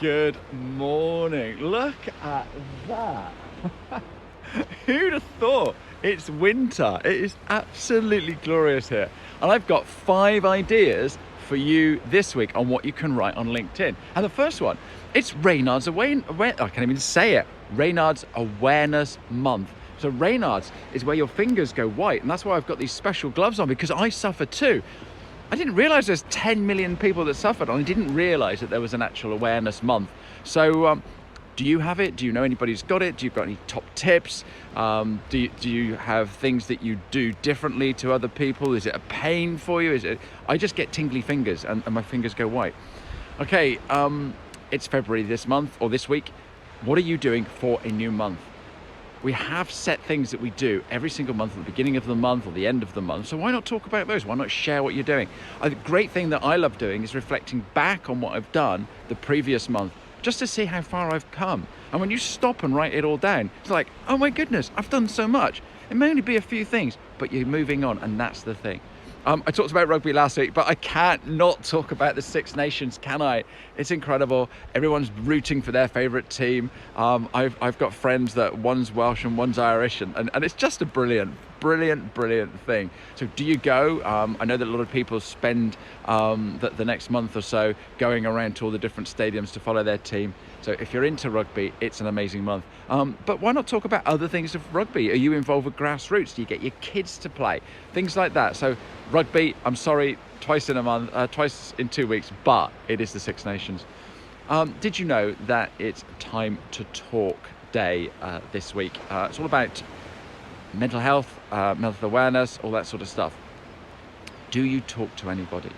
Good morning. Look at that. Who'd have thought? It's winter. It is absolutely glorious here. And I've got 5 ideas for you this week on what you can write on LinkedIn. And the first one, it's Reynard's I can't even say it. Reynard's Awareness Month. So Reynard's is where your fingers go white. And that's why I've got these special gloves on, because I suffer too. I didn't realize there's 10 million people that suffered, and I didn't realize that there was an actual awareness month. So do you have it? Do you know anybody who's got it? Do you got any top tips? Do you have things that you do differently to other people? Is it a pain for you? I just get tingly fingers and my fingers go white. Okay, it's February this month or this week. What are you doing for a new month? We have set things that we do every single month at the beginning of the month or the end of the month. So why not talk about those? Why not share what you're doing? The great thing that I love doing is reflecting back on what I've done the previous month, just to see how far I've come. And when you stop and write it all down, it's like, oh my goodness, I've done so much. It may only be a few things, but you're moving on, and that's the thing. I talked about rugby last week, but I can't not talk about the Six Nations, can I? It's incredible. Everyone's rooting for their favourite team. I've got friends that one's Welsh and one's Irish, and it's just a brilliant thing. So do you go? I know that a lot of people spend the next month or so going around to all the different stadiums to follow their team. So if you're into rugby, it's an amazing month. But why not talk about other things of rugby? Are you involved with grassroots? Do you get your kids to play? Things like that. So rugby, I'm sorry, twice in 2 weeks, but it is the Six Nations. Did you know that it's Time to Talk Day this week? It's all about mental health, mental awareness, all that sort of stuff. Do you talk to anybody?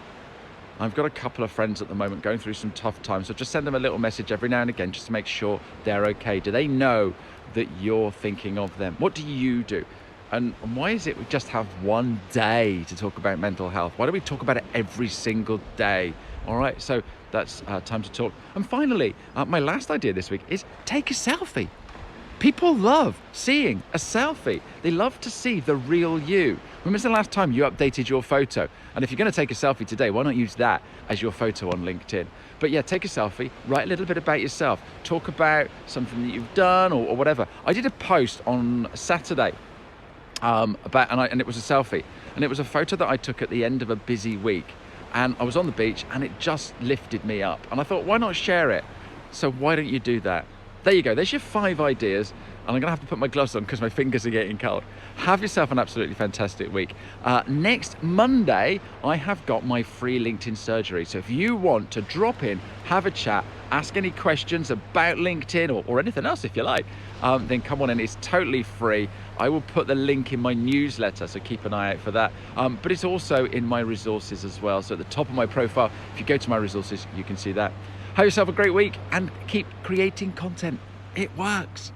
I've got a couple of friends at the moment going through some tough times, so just send them a little message every now and again just to make sure they're okay. Do they know that you're thinking of them? What do you do? And why is it we just have one day to talk about mental health? Why don't we talk about it every single day? All right, so that's Time to Talk. And finally, my last idea this week is take a selfie. People love seeing a selfie. They love to see the real you. When was the last time you updated your photo? And if you're going to take a selfie today, why not use that as your photo on LinkedIn? But yeah, take a selfie, write a little bit about yourself, talk about something that you've done or whatever. I did a post on Saturday and it was a selfie, and it was a photo that I took at the end of a busy week, and I was on the beach and it just lifted me up, and I thought, why not share it? So why don't you do that? There you go. There's your 5 ideas. And I'm going to have to put my gloves on because my fingers are getting cold. Have yourself an absolutely fantastic week. Next Monday, I have got my free LinkedIn surgery. So if you want to drop in, have a chat, ask any questions about LinkedIn or anything else if you like, then come on in. It's totally free. I will put the link in my newsletter, so keep an eye out for that. But it's also in my resources as well. So at the top of my profile, if you go to my resources, you can see that. Have yourself a great week and keep creating content. It works.